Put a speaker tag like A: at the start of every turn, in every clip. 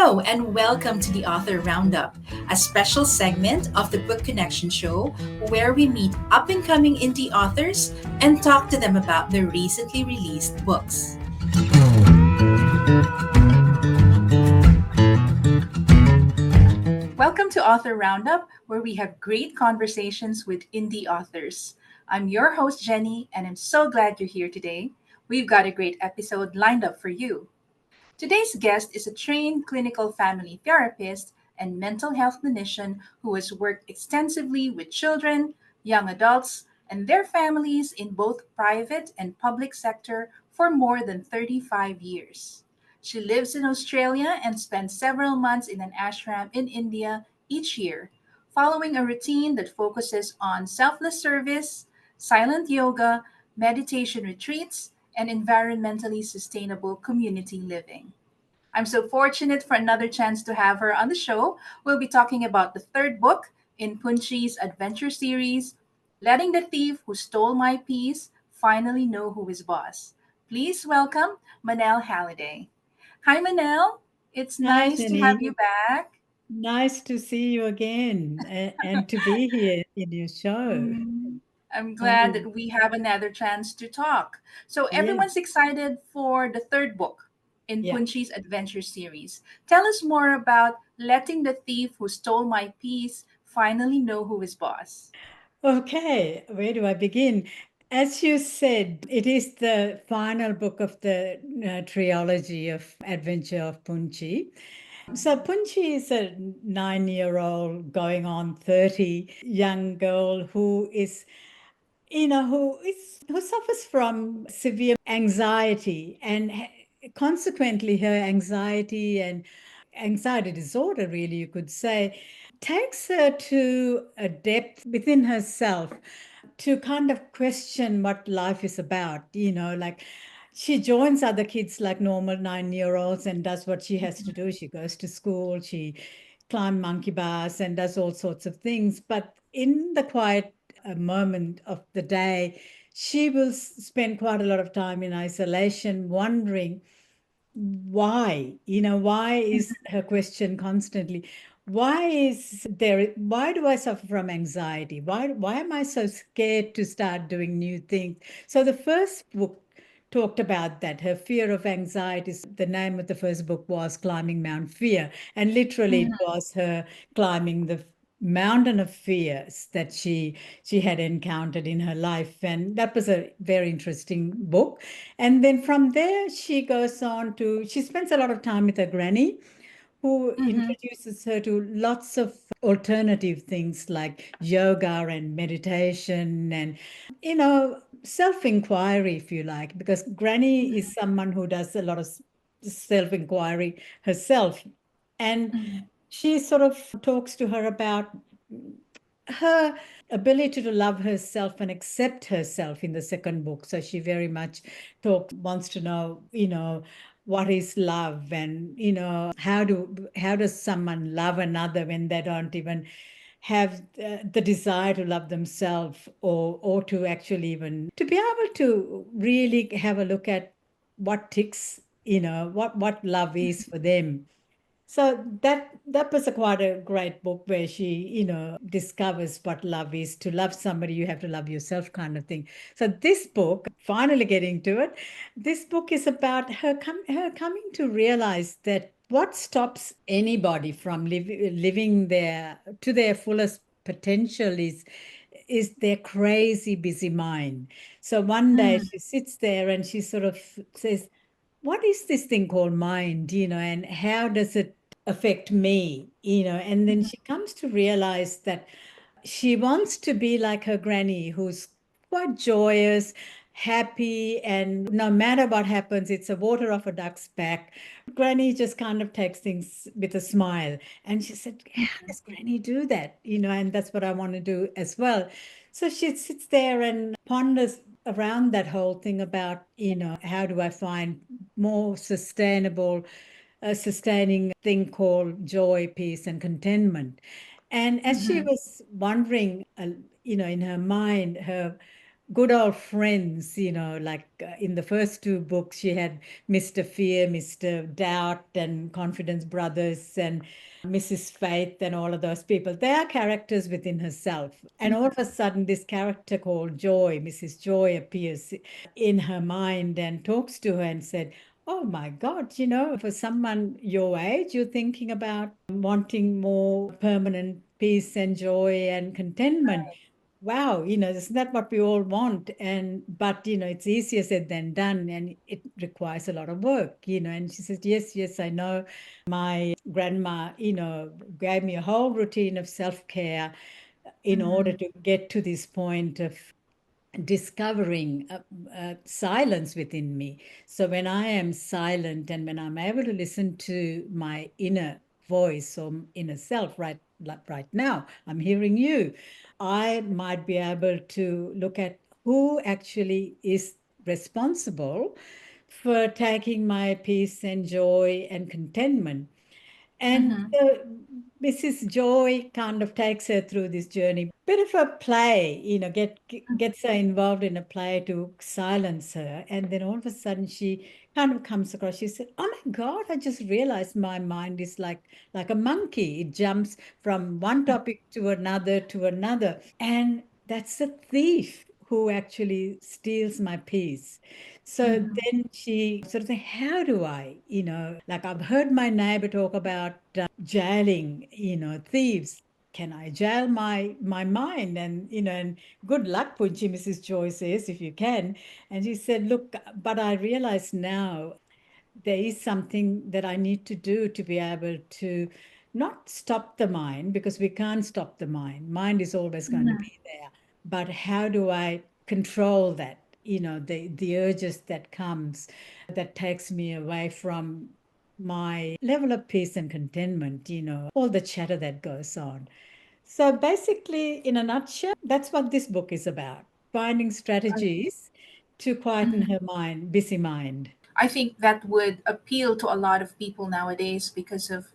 A: Hello, and welcome to the Author Roundup, a special segment of the Book Connection Show where we meet up and coming indie authors and talk to them about their recently released books. Welcome to Author Roundup, where we have great conversations with indie authors. I'm your host, Jenny, and I'm so glad you're here today. We've got a great episode lined up for you. Today's guest is a trained clinical family therapist and mental health clinician who has worked extensively with children, young adults, and their families in both private and public sector for more than 35 years. She lives in Australia and spends several months in an ashram in India each year, following a routine that focuses on selfless service, silent yoga, meditation retreats, and environmentally sustainable community living. I'm so fortunate for another chance to have her on the show. We'll be talking about the third book in Punchi's adventure series, Letting the Thief Who Stole My Peace Finally Know Who Is Boss. Please welcome Manel Halliday. Hi, Manel. It's
B: Hi,
A: nice to have
B: Jenny.
A: you back.
B: Nice to see you again and to be here in your show.
A: Mm, I'm glad
B: Oh,
A: that we have another chance to talk. So,
B: yes.
A: everyone's excited for the third book in
B: Yeah.
A: Punchi's adventure series. Tell us more about letting the thief who stole my peace finally know who is boss.
B: Okay, where do I begin? As you said, it is the final book of the trilogy of Adventure of Punchi. So Punchi is a 9-year-old going on 30 young girl who is who suffers from severe anxiety and consequently her anxiety and anxiety disorder, really, you could say, takes her to a depth within herself to kind of question what life is about, like she joins other kids like normal 9-year-olds and does what she has to do. She goes to school, she climbs monkey bars and does all sorts of things. But in the quiet moment of the day, she will spend quite a lot of time in isolation, wondering why is her question constantly, why do I suffer from anxiety, why am I so scared to start doing new things? So the first book talked about that, her fear of anxiety. The name of the first book was Climbing Mount Fear, and literally it
A: Mhm,
B: was her climbing the mountain of fears that she had encountered in her life, and that was a very interesting book. And then from there, she spends a lot of time with her granny, who
A: mhm,
B: introduces her to lots of alternative things like yoga and meditation and, self inquiry, if you like, because granny is someone who does a lot of self inquiry herself. And
A: mhm,
B: she sort of talks to her about her ability to love herself and accept herself in the second book. So she very much wants to know, what is love, and how does someone love another when they don't even have the desire to love themselves, or to actually even to be able to really have a look at what ticks, what love is for them. So that was a quite a great book where she, discovers what love is. To love somebody, you have to love yourself, kind of thing. So this book, finally getting to it, this book is about her coming to realize that what stops anybody from living their fullest potential is their crazy busy mind. So one day
A: mhm,
B: she sits there and she sort of says, what is this thing called mind, and how does it affect me, and then she comes to realize that she wants to be like her granny, who's quite joyous, happy, and no matter what happens, it's a water off a duck's back. Granny just kind of takes things with a smile. And she said, how does Granny do that? And that's what I want to do as well. So she sits there and ponders around that whole thing about, how do I find more sustaining thing called joy, peace, and contentment. And as she
A: mhm,
B: was wondering, in her mind, good old friends, like in the first two books, she had Mr. Fear, Mr. Doubt, and Confidence Brothers, and Mrs. Faith, and all of those people. They are characters within herself. And all of a sudden, this character called Joy, Mrs. Joy, appears in her mind and talks to her and said, "Oh my God, for someone your age, you're thinking about wanting more permanent peace and joy and contentment. Wow, isn't that what we all want? But it's easier said than done, and it requires a lot of work. And she says, yes, yes, I know. My grandma, gave me a whole routine of self-care in order
A: Mm-hmm.
B: to get to this point of discovering silence within me. So when I am silent and when I'm able to listen to my inner voice or inner self, right, like right now, I'm hearing you, I might be able to look at who actually is responsible for taking my peace and joy and contentment. And
A: Mm-hmm.
B: Mrs. Joy kind of takes her through this journey. Bit of a play, gets her involved in a play to silence her. And then all of a sudden she kind of comes across, she said, "Oh my God, I just realized my mind is like a monkey. It jumps from one topic to another to another. And that's a thief who actually steals my peace." So
A: Mm-hmm.
B: then she sort of said, how do I, like I've heard my neighbor talk about jailing, thieves. Can I jail my mind? And good luck, Punchi, Mrs. Joy says, if you can. And she said, look, but I realize now there is something that I need to do to be able to not stop the mind, because we can't stop the mind. Mind is always going to
A: Mm-hmm.
B: be there. But how do I control that? The urges that comes that takes me away from my level of peace and contentment, all the chatter that goes on. So basically, in a nutshell, that's what this book is about, finding strategies to quieten
A: Mm-hmm.
B: her mind, busy mind.
A: I think that would appeal to a lot of people nowadays because of,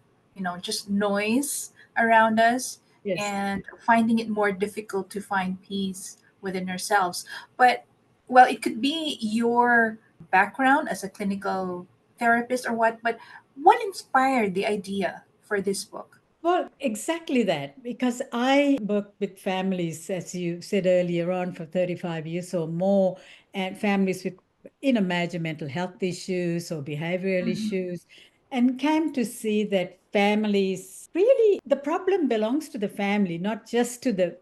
A: just noise around us
B: Yes.
A: and finding it more difficult to find peace within ourselves. But, well, it could be your background as a clinical therapist or what, but what inspired the idea for this book?
B: Well, exactly that, because I worked with families, as you said earlier on, for 35 years or more, and families with major mental health issues or behavioral
A: Mm-hmm.
B: issues, and came to see that families really, the problem belongs to the family, not just to the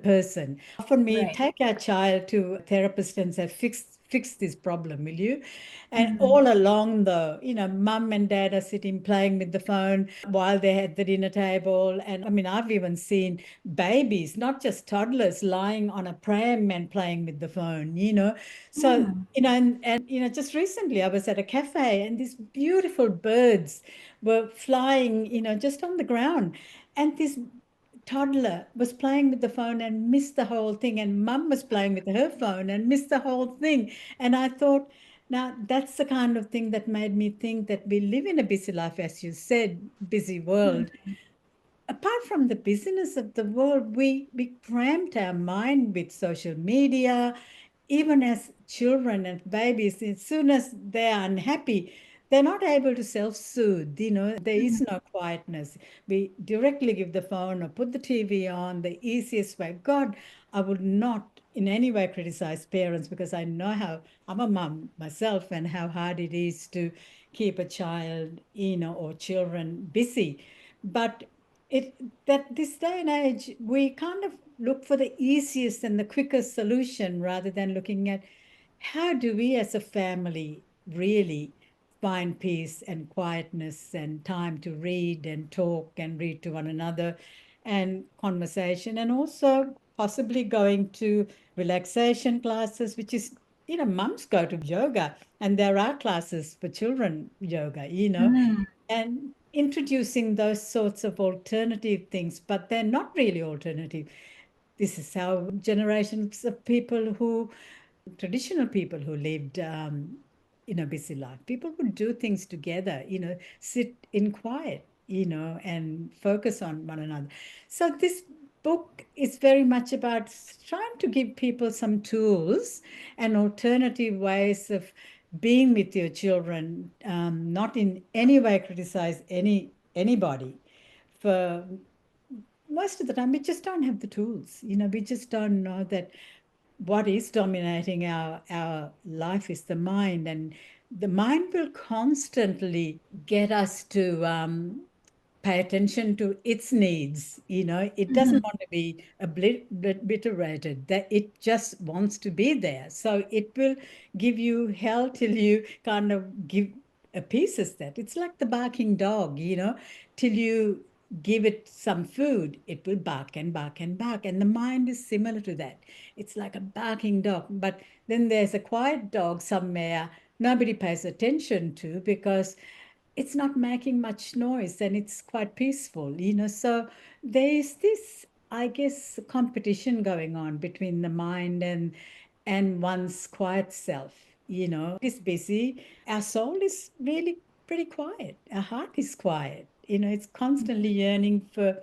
B: person. Often we
A: Right.
B: take our child to a therapist and say, fix this problem, will you? And
A: Mm-hmm.
B: all along the, mum and dad are sitting playing with the phone while they're at the dinner table. And I mean, I've even seen babies, not just toddlers, lying on a pram and playing with the phone. So,
A: Mm-hmm.
B: just recently I was at a cafe and these beautiful birds were flying, just on the ground. And this toddler was playing with the phone and missed the whole thing. And mum was playing with her phone and missed the whole thing. And I thought, now, that's the kind of thing that made me think that we live in a busy life, as you said, busy world. Apart from the busyness of the world, we cramped our mind with social media. Even as children and babies, as soon as they are unhappy, they're not able to self-soothe. There is no quietness. We directly give the phone or put the TV on, the easiest way. God, I would not in any way criticize parents, because I know how I'm a mom myself and how hard it is to keep a child, or children busy. But it that this day and age, we kind of look for the easiest and the quickest solution rather than looking at how do we as a family really find peace and quietness and time to read and talk and read to one another and conversation, and also possibly going to relaxation classes, which is, mums go to yoga, and there are classes for children yoga.
A: Mm-hmm.
B: And introducing those sorts of alternative things, but they're not really alternative. This is how generations of people who, traditional people who lived in a busy life, people would do things together, sit in quiet, and focus on one another. So this book is very much about trying to give people some tools and alternative ways of being with your children, not in any way criticize anybody. For most of the time, we just don't have the tools. We just don't know that what is dominating our life is the mind, and the mind will constantly get us to pay attention to its needs. It doesn't
A: Mhm.
B: want to be obliterated, that it just wants to be there. So it will give you hell till you kind of give a piece of that. It's like the barking dog, till you give it some food, it will bark and bark and bark. And the mind is similar to that. It's like a barking dog. But then there's a quiet dog somewhere nobody pays attention to because it's not making much noise and it's quite peaceful. So there's this, I guess, competition going on between the mind and one's quiet self. Is busy. Our soul is really pretty quiet. Our heart is quiet. It's constantly yearning for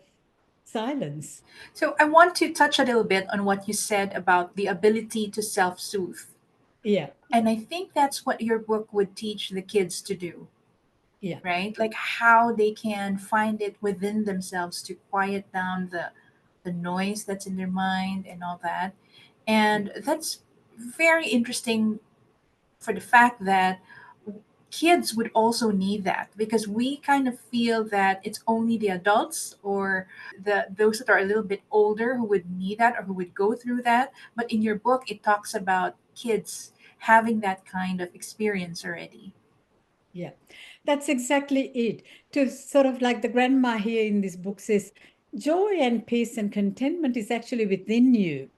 B: silence.
A: So I want to touch a little bit on what you said about the ability to self-soothe.
B: Yeah,
A: And I think that's what your book would teach the kids to do,
B: yeah,
A: right? Like how they can find it within themselves to quiet down the noise that's in their mind and all that. And that's very interesting for the fact that kids would also need that because we kind of feel that it's only the adults or the those that are a little bit older who would need that or who would go through that, but in your book it talks about kids having that kind of experience already.
B: yeah. That's exactly it. To sort of like the grandma here in this book says, joy and peace and contentment is actually within you.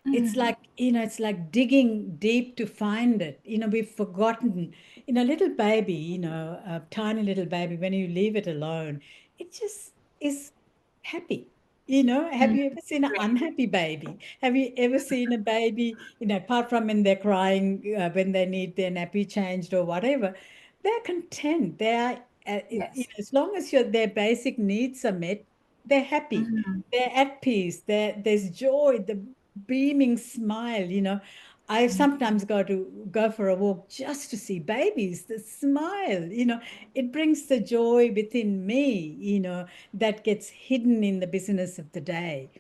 B: It's
A: Mhm.
B: like, it's like digging deep to find it. We've forgotten. Little baby, a tiny little baby, when you leave it alone, it just is happy. Have
A: Mhm.
B: you ever seen an
A: Right.
B: unhappy baby? Have you ever seen a baby, apart from when they're crying, when they need their nappy changed or whatever, they're content. They are,
A: Yes.
B: as long as their basic needs are met, they're happy.
A: Mhm.
B: They're at peace. There's joy, the beaming smile. I sometimes go for a walk just to see babies, the smile. It brings the joy within me, that gets hidden in the business of the day.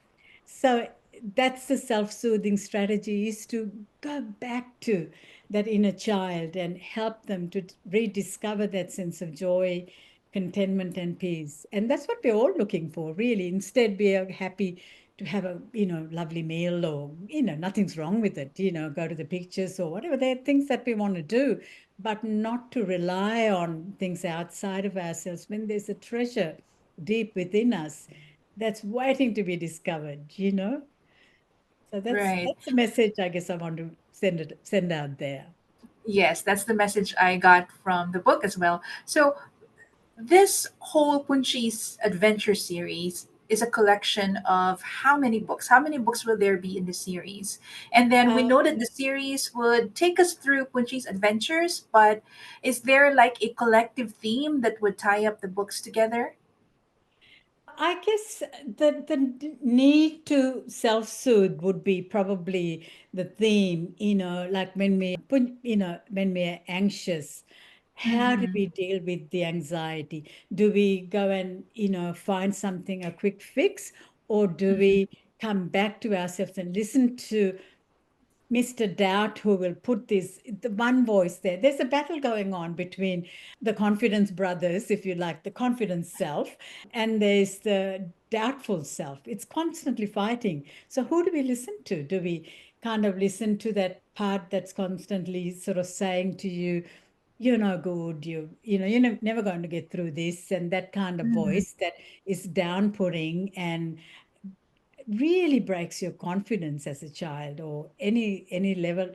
B: So that's the self-soothing strategy, is to go back to that inner child and help them to rediscover that sense of joy, contentment, and peace. And that's what we're all looking for, really. Instead, we are happy to have a lovely meal, or nothing's wrong with it, go to the pictures or whatever. There are things that we want to do, but not to rely on things outside of ourselves when there's a treasure deep within us that's waiting to be discovered. So that's
A: Right.
B: that's a message, I guess, I want to send out there.
A: Yes, that's the message I got from the book as well. So this whole Punchi's adventure series is a collection of how many books? How many books will there be in the series? And then we
B: Uh,
A: know that the series would take us through Punchi's adventures, but is there like a collective theme that would tie up the books together?
B: I guess the need to self-soothe would be probably the theme, like when we're anxious, how do
A: Mm-hmm.
B: we deal with the anxiety? Do we go and, find something, a quick fix, or do
A: Mm-hmm.
B: we come back to ourselves and listen to Mr. Doubt, who will put the one voice there? There's a battle going on between the confidence brothers, if you like, the confidence self, and there's the doubtful self. It's constantly fighting. So, who do we listen to? Do we kind of listen to that part that's constantly sort of saying to you, you're no good, you're never going to get through this, and that kind of
A: Mm-hmm.
B: voice that is downputting and really breaks your confidence as a child, or any level,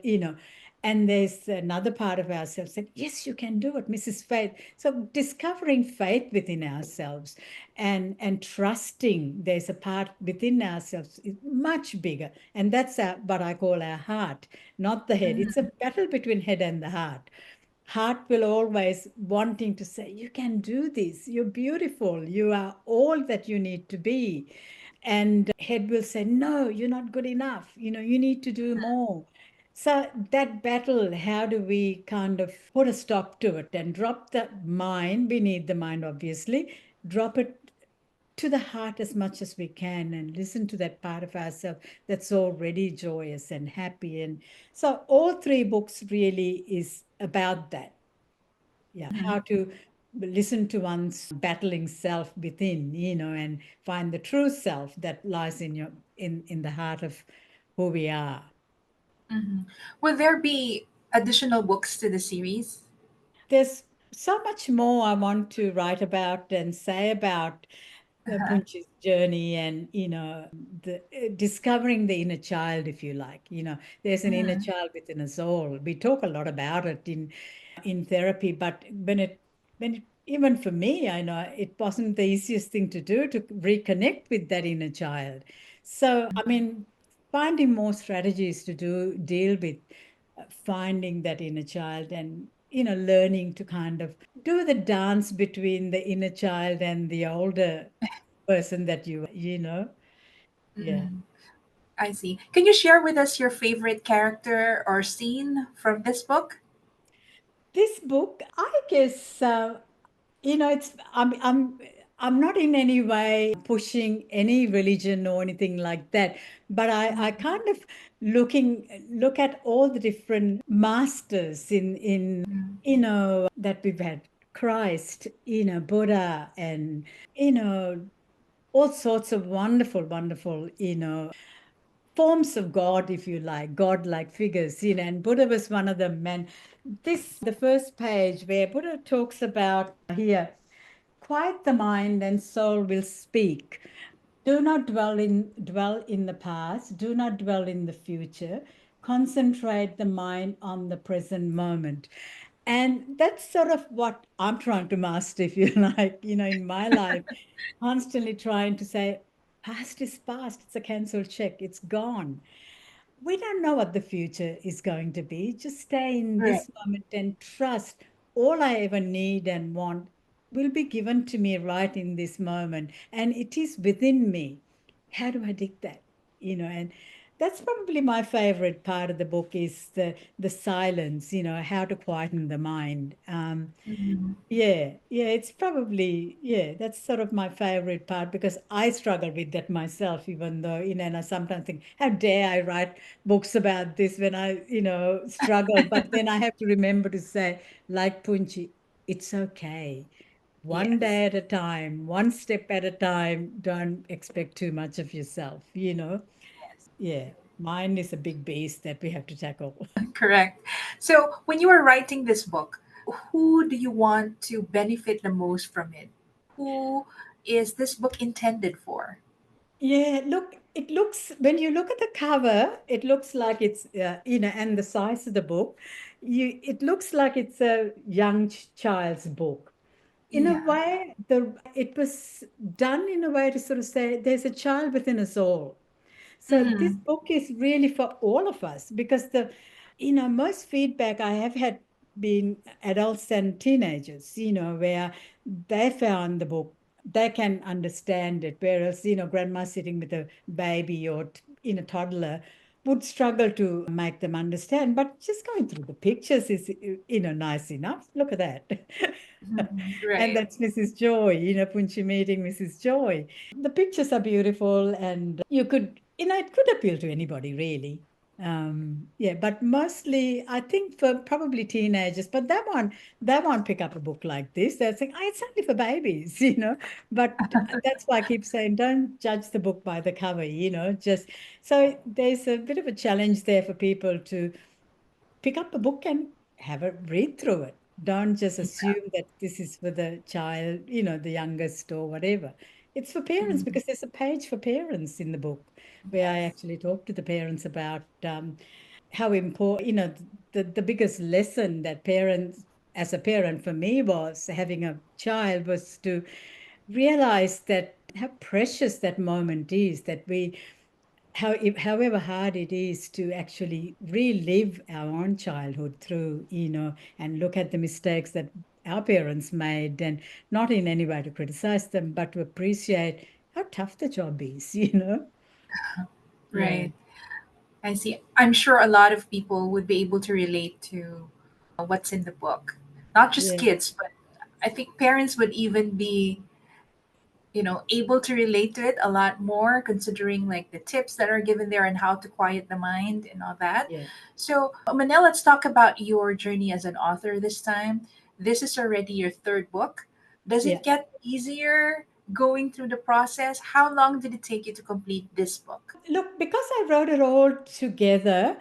B: and there's another part of ourselves that, yes, you can do it, Mrs. Faith. So discovering faith within ourselves, and trusting there's a part within ourselves is much bigger, and that's what I call our heart, not the head. It's a battle between head and the heart. Heart will always wanting to say, you can do this, you're beautiful, you are all that you need to be. and head will say, no, you're not good enough, you need to do more. So that battle, how do we kind of put a stop to it and drop the mind beneath the mind, obviously, drop it to the heart as much as we can and listen to that part of ourselves that's already joyous and happy. And so all three books really is about that. Yeah,
A: Mhm.
B: how to listen to one's battling self within, and find the true self that lies in your in the heart of who we are.
A: Mhm. Will there be additional books to the series?
B: There's so much more I want to write about and say about
A: Uh-huh.
B: Punchi's journey, and the discovering the inner child, if you like. There's an inner
A: Mhm.
B: child within us all. We talk a lot about it in therapy, but when it even for me, I know it wasn't the easiest thing to do to reconnect with that inner child. So I mean, finding more strategies to deal with finding that inner child, and learning to kind of do the dance between the inner child and the older person that you are. Yeah.
A: Mhm. I see. Can you share with us your favorite character or scene from this book?
B: This book, I guess, it's I'm not in any way pushing any religion or anything like that, but I
A: Mhm.
B: kind of look at all the different masters in
A: Mhm.
B: that we've had. Christ, Buddha, and you know all sorts of wonderful, wonderful, forms of God, if you like, God-like figures, and Buddha was one of them. And the first page where Buddha talks about here, quiet the mind and soul will speak. Do not dwell in the past. Do not dwell in the future. Concentrate the mind on the present moment. And that's sort of what I'm trying to master, if you like, in my life, constantly trying to say, past is past. It's a cancelled check. It's gone. We don't know what the future is going to be. Just stay in
A: Right.
B: this moment and trust all I ever need and want will be given to me right in this moment. And it is within me. How do I dig that? And that's probably my favorite part of the book is the silence, how to quieten the mind.
A: Mhm.
B: Yeah, it's probably, yeah, that's sort of my favorite part because I struggle with that myself, even though, and I sometimes think, how dare I write books about this when I, struggle. But then I have to remember to say, like Punchi, it's okay. One
A: Yes.
B: day at a time, one step at a time. Don't expect too much of yourself.
A: Yes.
B: Yeah, mine is a big beast that we have to tackle.
A: Correct. So, when you were writing this book, who do you want to benefit the most from it? Who is this book intended for?
B: Yeah, look, it looks, when you look at the cover, it looks like it's, and the size of the book, it looks like it's a young child's book. In a
A: Yeah.
B: way, it was done in a way to sort of say there's a child within us all. So this
A: Hmm.
B: book is really for all of us because most feedback I have had been adults and teenagers, where they found the book, they can understand it, whereas, grandma sitting with a baby or, toddler would struggle to make them understand. But just going through the pictures is, nice enough. Look at that.
A: Hmm.
B: And
A: Right.
B: that's Mrs. Joy, Punchi meeting Mrs. Joy. The pictures are beautiful, and it could appeal to anybody, really. Yeah, but mostly I think for probably teenagers, but they won't pick up a book like this. They'll think, oh, it's only for babies, But that's why I keep saying, don't judge the book by the cover, just so there's a bit of a challenge there for people to pick up a book and have a read through it. Don't just assume that this is for the child, the youngest or whatever. It's for parents
A: Mhm.
B: because there's a page for parents in the book where I
A: Yes.
B: actually talk to the parents about how important, the biggest lesson that parents, as a parent for me, was having a child was to realize that how precious that moment is that however hard it is to actually relive our own childhood through, and look at the mistakes that our parents made, and not in any way to criticize them, but to appreciate how tough the job is, you know? Yeah,
A: Right. I see. I'm sure a lot of people would be able to relate to what's in the book. Not just
B: yeah,
A: kids, but I think parents would even be, able to relate to it a lot more, considering like the tips that are given there and how to quiet the mind and all that.
B: yeah,
A: So, Manel, let's talk about your journey as an author this time. This is already your third book. Does
B: yeah.
A: it get easier going through the process? How long did it take you to complete this book?
B: Look, because I wrote it all together,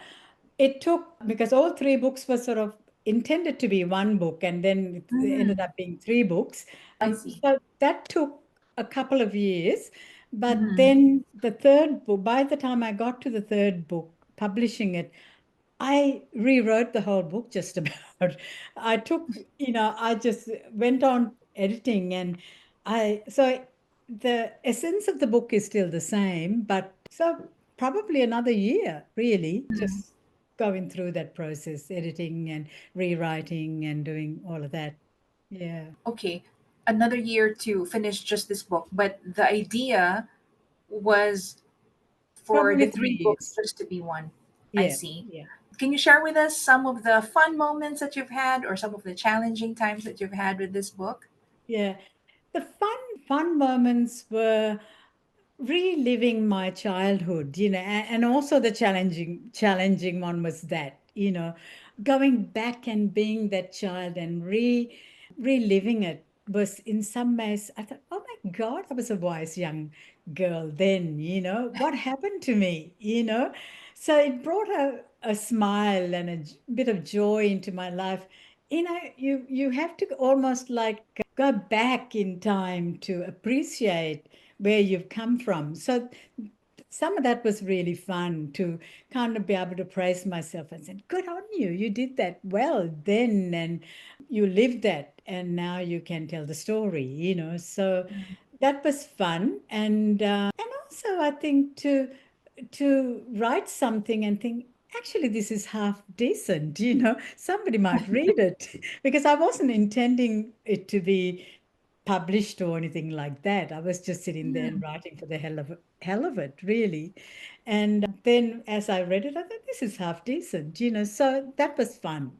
B: it took, because all three books were sort of intended to be one book, and then it ended
A: Mm,
B: up being three books.
A: I see.
B: So that took a couple of years. But
A: Mm,
B: then the third book, by the time I got to the third book, publishing it, I rewrote the whole book just about. I took, I just went on editing, and so the essence of the book is still the same, but so probably another year, really,
A: mm.
B: just going through that process, editing and rewriting and doing all of that. Yeah,
A: Okay, another year to finish just this book, but the idea was for the
B: probably three
A: three books
B: years.
A: just to be one. I
B: Yeah,
A: see.
B: yeah.
A: Can you share with us some of the fun moments that you've had or some of the challenging times that you've had with this book?
B: Yeah. The fun moments were reliving my childhood, and also the challenging one was that, going back and being that child and reliving it was in some ways, I thought, oh my God, I was a wise young girl then, what happened to me, So it brought a smile and bit of joy into my life. You have to almost like go back in time to appreciate where you've come from. So some of that was really fun to kind of be able to praise myself and say, good on you. You did that well then, and you lived that, and now you can tell the story, So that was fun. And also I think to write something and think, actually, this is half decent, somebody might read it because I wasn't intending it to be published or anything like that. I was just sitting there and
A: Mm,
B: writing for the hell of it, really. And then as I read it, I thought this is half decent, So that was fun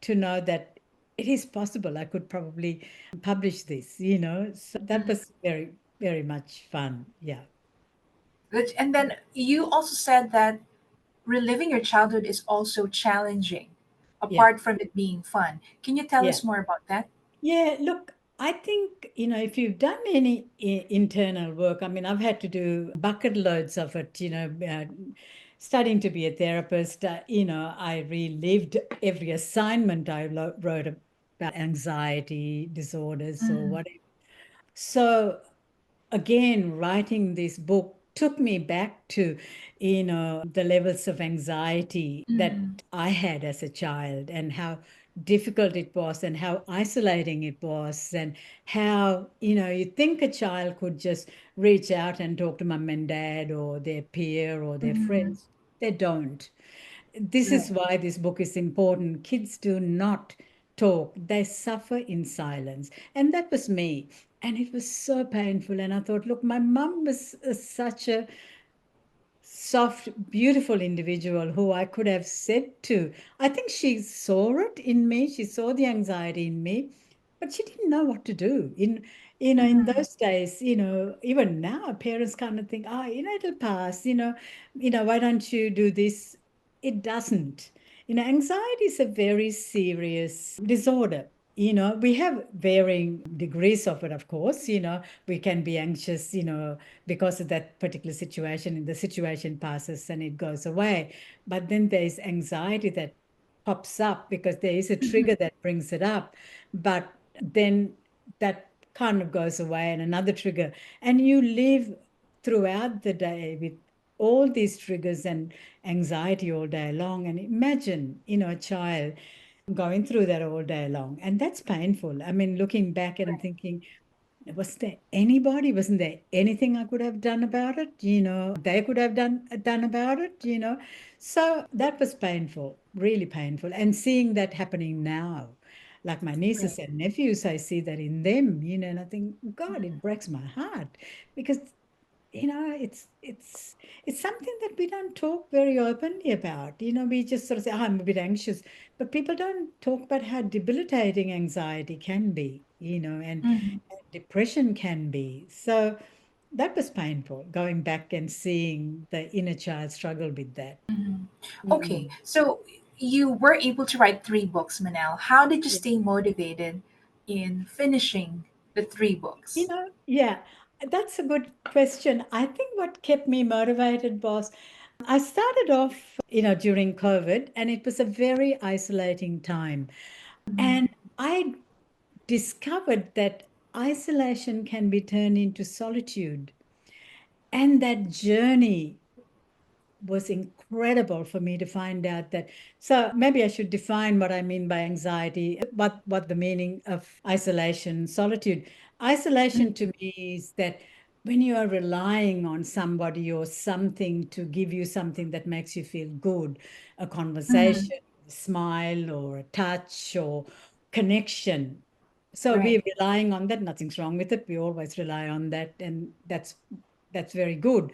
B: to know that it is possible. I could probably publish this, So that
A: mm.
B: was very, very much fun. Yeah.
A: And then you also said that reliving your childhood is also challenging,
B: Yeah.
A: apart from it being fun. Can you tell
B: Yeah.
A: us more about that?
B: Yeah, look, I think, if you've done any internal work, I mean, I've had to do bucket loads of it, studying to be a therapist, I relived every assignment I wrote about anxiety disorders or
A: Mm,
B: whatever. So again, writing this book took me back to, the levels of anxiety that
A: mm,
B: I had as a child, and how difficult it was, and how isolating it was, and how, you think a child could just reach out and talk to mum and dad or their peer or their
A: mm.
B: friends. They don't. This is
A: Right.
B: why this book is important. Kids do not talk, they suffer in silence. And that was me. And it was so painful. And I thought, look, my mum was such a soft, beautiful individual who I could have said to. I think she saw it in me. She saw the anxiety in me, but she didn't know what to do. In
A: Mm,
B: those days, even now, parents kind of think, it'll pass. Why don't you do this? It doesn't. Anxiety is a very serious disorder. We have varying degrees of it, of course. We can be anxious, because of that particular situation, and the situation passes and it goes away. But then there's anxiety that pops up because there is a
A: mhm,
B: trigger that brings it up, but then that kind of goes away, and another trigger, and you live throughout the day with all these triggers and anxiety all day long. And imagine, a child going through that all day long, and that's painful. I mean, looking back and thinking, was there anybody? Wasn't there anything I could have done about it? They could have done about it, So that was painful, really painful. And seeing that happening now, like my nieces
A: right.
B: and nephews, I see that in them, and I think, God, it breaks my heart because it's something that we don't talk very openly about. We just sort of say, "Oh, I'm a bit anxious," but people don't talk about how debilitating anxiety can be,
A: Mhm.
B: and depression can be. So that was painful, going back and seeing the inner child struggle with that.
A: Mhm. Okay,
B: Mm.
A: so you were able to write three books, Manel. How did you
B: Yeah.
A: stay motivated in finishing the three books?
B: Yeah, that's a good question. I think what kept me motivated was I started off, during COVID, and it was a very isolating time.
A: Mhm.
B: And I discovered that isolation can be turned into solitude. And that journey was incredible for me to find out that. So maybe I should define what I mean by anxiety, what the meaning of isolation, solitude. Isolation to me is that when you are relying on somebody or something to give you something that makes you feel good, a
A: Mhm.
B: conversation, a smile, or a touch, or connection. So
A: Right.
B: we're relying on that. Nothing's wrong with it. We always rely on that, and that's very good.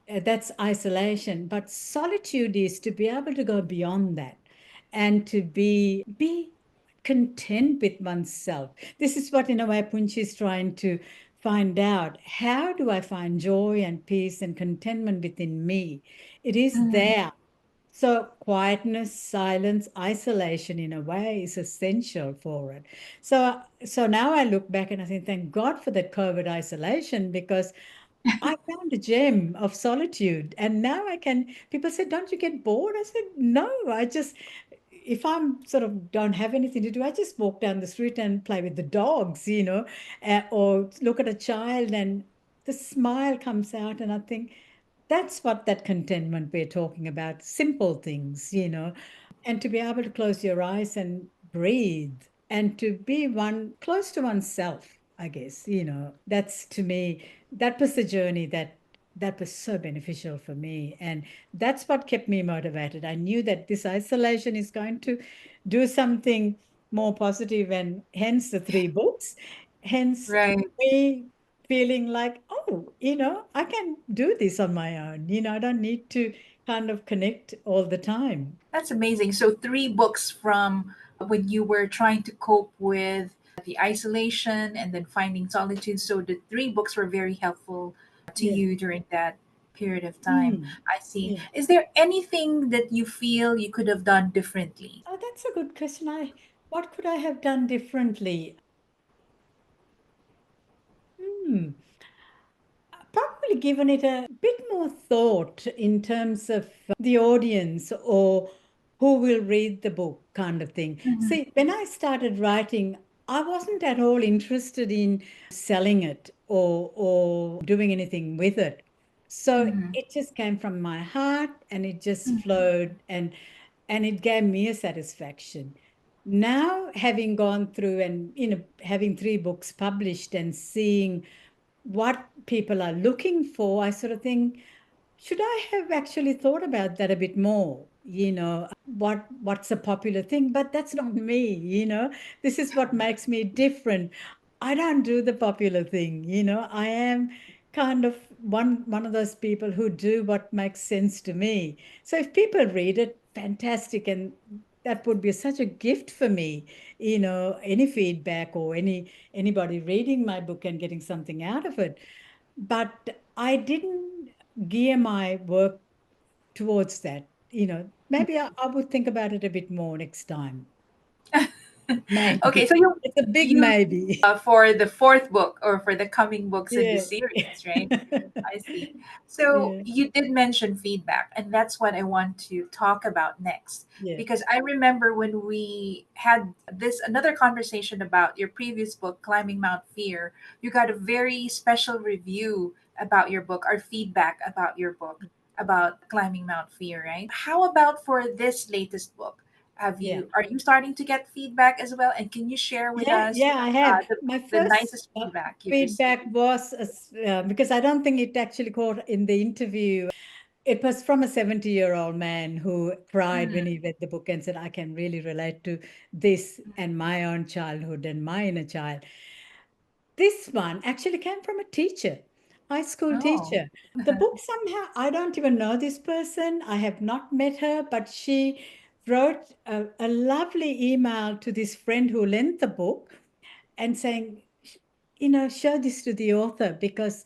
B: That's isolation. But solitude is to be able to go beyond that and to be content with oneself. This is what, in a way, Punchi is trying to find out. How do I find joy and peace and contentment within me? It is
A: Mhm.
B: there. So quietness, silence, isolation, in a way, is essential for it. So now I look back and I think, thank God for that COVID isolation, because I found a gem of solitude. And now I can, people say, don't you get bored? I said, no, if I'm sort of don't have anything to do, I just walk down the street and play with the dogs, or look at a child and the smile comes out. And I think that's what that contentment we're talking about, simple things, and to be able to close your eyes and breathe and to be one close to oneself, I guess, that's to me, that was the journey that was so beneficial for me. And that's what kept me motivated. I knew that this isolation is going to do something more positive, and hence the three books, hence
A: Right.
B: me feeling like, oh, I can do this on my own. I don't need to kind of connect all the time.
A: That's amazing. So, three books from when you were trying to cope with the isolation and then finding solitude. So, the three books were very helpful to
B: Yeah.
A: you during that period of time.
B: Mm.
A: I see.
B: Yeah.
A: Is there anything that you feel you could have done differently?
B: Oh, that's a good question. What could I have done differently? Hmm. Probably given it a bit more thought in terms of the audience or who will read the book, kind of thing.
A: Mhm.
B: See, when I started writing, I wasn't at all interested in selling it or doing anything with it. So
A: Mhm.
B: it just came from my heart and it just
A: Mhm.
B: flowed, and it gave me a satisfaction. Now, having gone through and having three books published and seeing what people are looking for, I sort of think, should I have actually thought about that a bit more? What's a popular thing? But that's not me. This is what makes me different. I don't do the popular thing. I am kind of one of those people who do what makes sense to me. So if people read it, fantastic, and that would be such a gift for me. Any feedback or anybody reading my book and getting something out of it. But I didn't gear my work towards that. Maybe I would think about it a bit more next time.
A: Okay,
B: Maybe.
A: so
B: It's a big
A: you
B: maybe.
A: for the fourth book or for the coming books in the
B: Yeah.
A: series, right? I see. So
B: Yeah.
A: you did mention feedback, and that's what I want to talk about next.
B: Yeah.
A: Because I remember when we had this another conversation about your previous book, Climbing Mount Fear, you got a very special review about your book, or feedback about your book, about Climbing Mount Fear, right? How about for this latest book?
B: Yeah.
A: Are you starting to get feedback as well? And can you share with
B: Yeah,
A: us
B: yeah, I have. My
A: the
B: first
A: nicest feedback you've received?
B: feedback was because I don't think it actually caught in the interview. It was from a 70-year-old man who cried when he read the book and said, I can really relate to this and my own childhood and my inner child. This one actually came from a teacher. high school
A: Oh.
B: teacher. The book somehow, I don't even know this person. I have not met her, but she wrote a lovely email to this friend who lent the book and saying, show this to the author because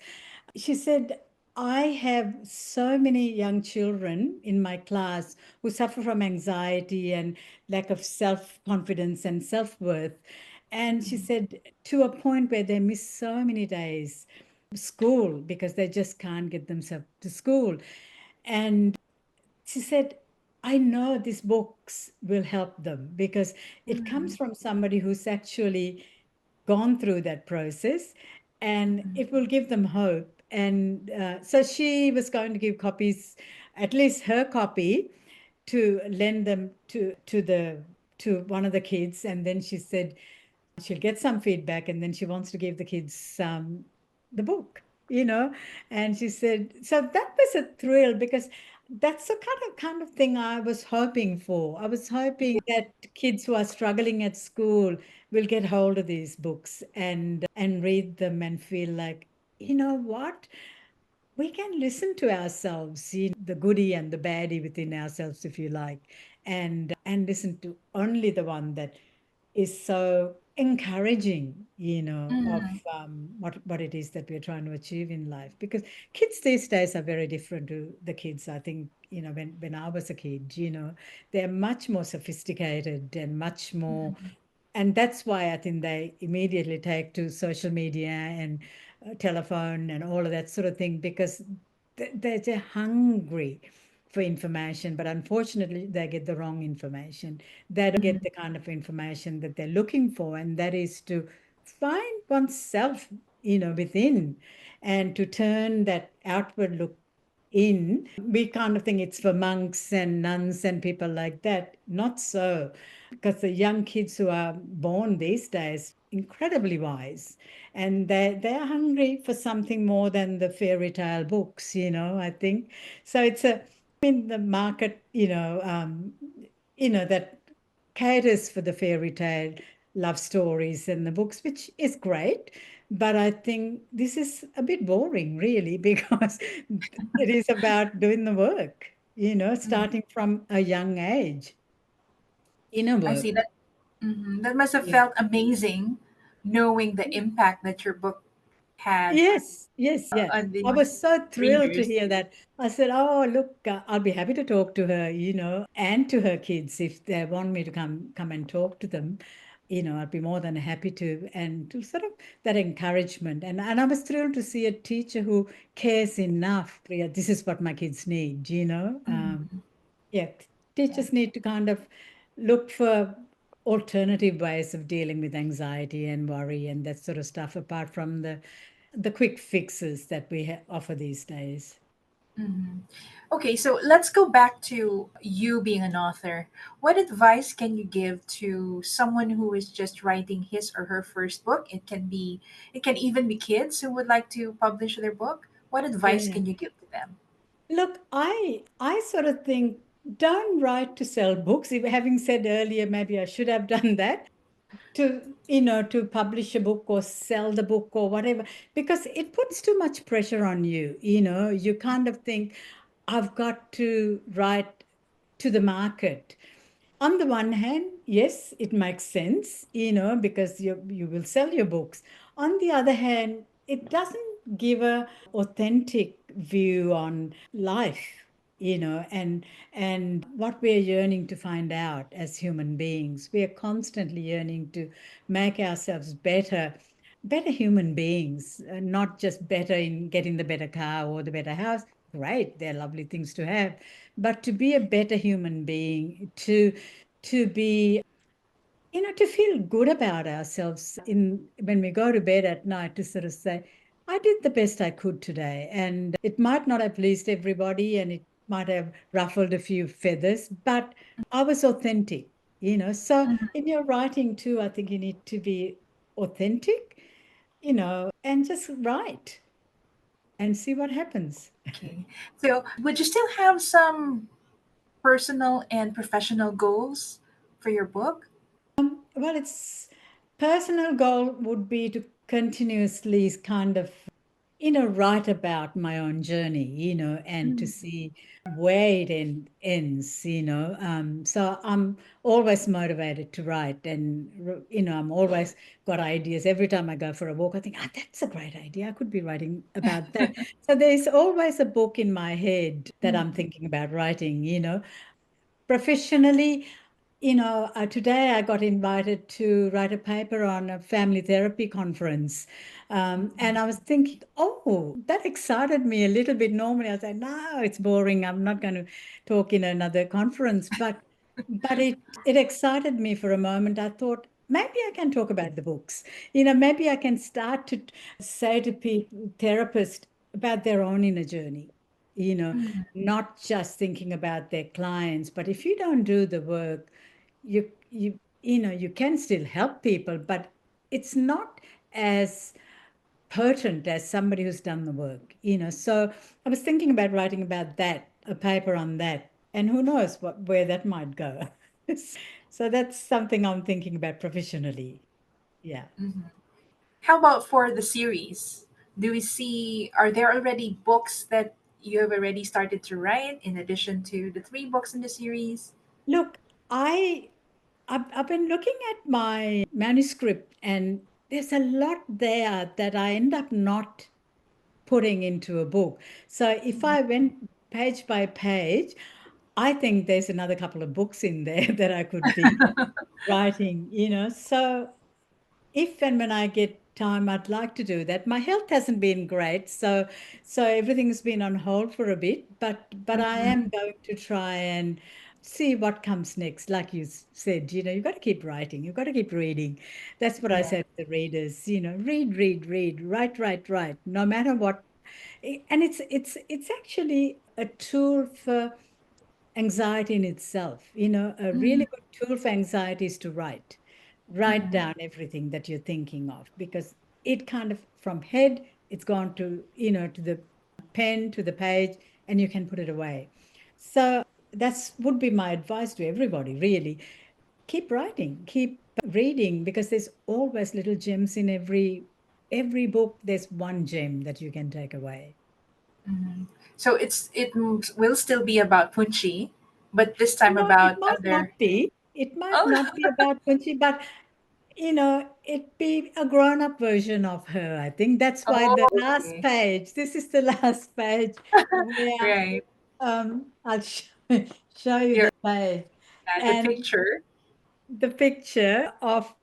B: she said, I have so many young children in my class who suffer from anxiety and lack of self confidence and self worth. And she said, to a point where they miss so many days school because they just can't get themselves to school. And she said, I know these books will help them because it comes
A: Mhm.
B: from somebody who's actually gone through that process and it will give them hope. And so she was going to give copies, at least her copy, to lend them to one of the kids. And then she said she'll get some feedback and then she wants to give the kids the book, and she said, so that was a thrill because that's the kind of thing I was hoping for. I was hoping that kids who are struggling at school will get hold of these books and read them and feel like, you know what, we can listen to ourselves, see the goody and the baddie within ourselves, if you like, and listen to only the one that is so encouraging, of
A: Mhm.
B: what it is that we're trying to achieve in life. Because kids these days are very different to the kids, I think, when I was a kid, they're much more sophisticated and much more,
A: Mhm.
B: and that's why I think they immediately take to social media and telephone and all of that sort of thing because they're hungry for information, but unfortunately they get the wrong information. They don't get
A: Mhm.
B: the kind of information that they're looking for, and that is to find oneself, within, and to turn that outward look in. We kind of think it's for monks and nuns and people like that. Not so, because the young kids who are born these days incredibly wise, and they're hungry for something more than the fairy tale books, I think. So it's a in the market, that caters for the fairy tale love stories and the books, which is great. But I think this is a bit boring, really, because it is about doing the work,
A: Mhm.
B: starting from a young age, inner
A: I
B: work.
A: see that. That must have
B: Yeah.
A: felt amazing, knowing the impact that your book had
B: Yes, yes, yeah.
A: on
B: I
A: the
B: was so thrilled to
A: readers.
B: hear that. I said, "Oh, look, I'll be happy to talk to her, and to her kids if they want me to come and talk to them. I'd be more than happy to, and to sort of that encouragement. And I was thrilled to see a teacher who cares enough. Yeah, this is what my kids need,
A: Mhm.
B: Yeah,
A: Yeah.
B: teachers need to kind of look for alternative ways of dealing with anxiety and worry and that sort of stuff, apart from the quick fixes that we offer these days.
A: Mhm. Okay, so let's go back to you being an author. What advice can you give to someone who is just writing his or her first book? It can even be kids who would like to publish their book. What
B: Yeah,
A: advice
B: yeah.
A: can you give to them?
B: Look, I sort of think don't write to sell books. Having said earlier, maybe I should have done that to publish a book or sell the book or whatever, because it puts too much pressure on you. You kind of think, I've got to write to the market. On the one hand, yes, it makes sense, because you will sell your books. On the other hand, it doesn't give a authentic view on life, and what we're yearning to find out as human beings. We are constantly yearning to make ourselves better human beings, not just better in getting the better car or the better house. Great, they're lovely things to have, but to be a better human being, to be, to feel good about ourselves in when we go to bed at night, to sort of say, I did the best I could today. And it might not have pleased everybody and it might have ruffled a few feathers, but I was authentic, So
A: Mhm.
B: in your writing too, I think you need to be authentic, and just write and see what happens.
A: Okay. So, would you still have some personal and professional goals for your book?
B: Well, its personal goal would be to continuously kind of write about my own journey, and to see where it ends, So I'm always motivated to write, and, I'm always got ideas. Every time I go for a walk, I think, that's a great idea. I could be writing about that. So there's always a book in my head that I'm
A: Mm.
B: thinking about writing, Professionally, today I got invited to write a paper on a family therapy conference. And I was thinking, oh, that excited me a little bit. Normally I say, no, it's boring. I'm not going to talk in another conference. But it excited me for a moment. I thought, maybe I can talk about the books. Maybe I can start to say to people, therapists, about their own inner journey. You know,
A: Mm.
B: not just thinking about their clients, but if you don't do the work, you can still help people, but it's not as potent as somebody who's done the work. So I was thinking about writing about that, a paper on that, and who knows where that might go. So that's something I'm thinking about professionally. Yeah.
A: Mhm. How about for the series? Do we see, are there already books that you have already started to write in addition to the three books in the series?
B: Look, I've been looking at my manuscript, and there's a lot there that I end up not putting into a book. So if I went page by page, I think there's another couple of books in there that I could be writing, So if and when I get time, I'd like to do that. My health hasn't been great, so everything's been on hold for a bit, but I am
A: Mhm.
B: going to try and see what comes next. Like you said, you've got to keep writing, you've got to keep reading. That's what I
A: Yeah.
B: said to the readers, read, read, read, write, write, write, no matter what. And it's actually a tool for anxiety in itself. A
A: Mhm.
B: really good tool for anxiety is to write
A: Mhm.
B: down everything that you're thinking of, because it kind of, from head, it's gone to, to the pen, to the page, and you can put it away. So that's would be my advice to everybody, really. Keep writing, keep reading, because there's always little gems in every book. There's one gem that you can take away.
A: Mhm. So will still be about Punchi, but this time
B: It
A: about
B: might not
A: other.
B: be. It might
A: Oh,
B: not be about Punchi, but it'd be a grown-up version of her. I think that's why
A: oh,
B: the last
A: okay,
B: page, this is the last page where
A: right.
B: I'll show you
A: Your
B: the page
A: the
B: and
A: picture.
B: the picture of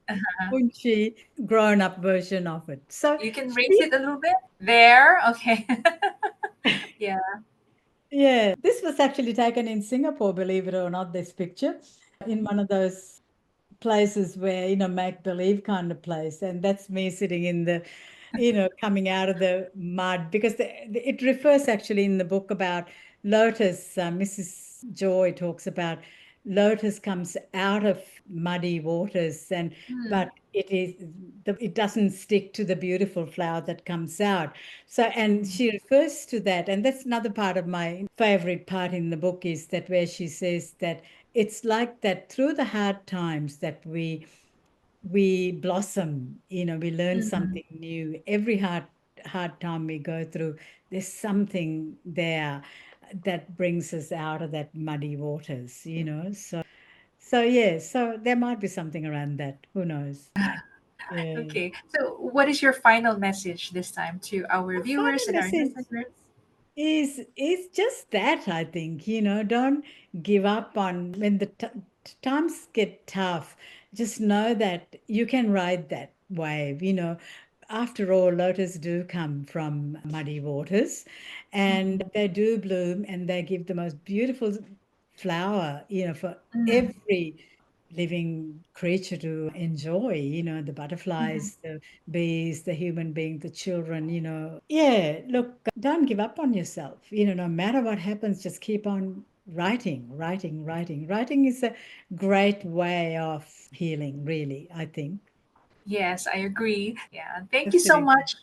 B: Punchi, grown-up version of it. So
A: You can raise
B: she,
A: it a little bit. There, okay. Yeah.
B: yeah, this was actually taken in Singapore, believe it or not, this picture, in one of those places where, make believe kind of place. And that's me sitting in the, coming out of the mud, because it refers actually in the book about Lotus. Mrs. Joy talks about Lotus comes out of muddy waters, and
A: Hmm.
B: but it doesn't stick to the beautiful flower that comes out. So, and she refers to that, and that's another part of my favorite part in the book, is that where she says that it's like that through the hard times that we blossom, we learn
A: Mhm.
B: something new. Every hard time we go through, there's something there that brings us out of that muddy waters. So yeah, so there might be something around that. Who knows? Yeah.
A: Okay. So, what is your final message this time to our
B: The
A: viewers
B: final
A: and our
B: message
A: listeners?
B: is just that, I think, don't give up on when the times get tough. Just know that you can ride that wave. After all, lotus do come from muddy waters, and
A: Mhm.
B: they do bloom, and they give the most beautiful flower, for
A: Mhm.
B: every living creature to enjoy, the
A: Mhm.
B: butterflies, the bees, the human being, the children. Yeah, look, don't give up on yourself. No matter what happens, just keep on writing, writing, writing. Writing is a great way of healing, really, I think.
A: Yes, I agree. Yeah. Thank you so
B: Definitely.
A: much,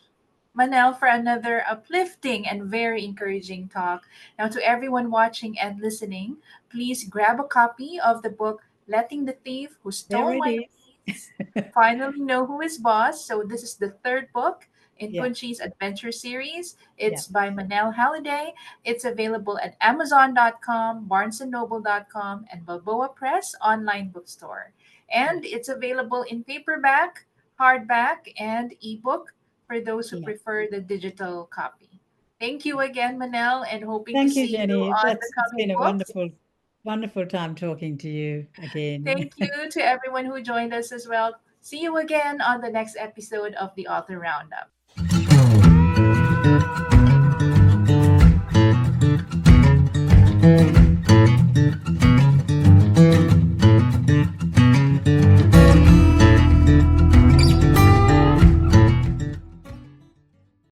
A: Manel, for another uplifting and very encouraging talk. Now, to everyone watching and listening, please grab a copy of the book Letting the Thief Who
B: There
A: Stole
B: it
A: My
B: is.
A: Peace finally know who is boss. So, this is the third book. in
B: Yeah.
A: Punchi's adventure series.
B: Yeah.
A: It's by Manel Halliday. It's available at Amazon.com, BarnesandNoble.com, and Balboa Press online bookstore.
B: Yeah.
A: And it's available in paperback, hardback, and ebook for those who
B: Yeah.
A: prefer the digital copy. Thank you again, Manel, and hoping to
B: Thank you,
A: see you
B: Jenny.
A: on the
B: It's
A: coming
B: been a
A: books.
B: wonderful, wonderful time talking to you again.
A: Thank you to everyone who joined us as well. See you again on the next episode of the Author Roundup.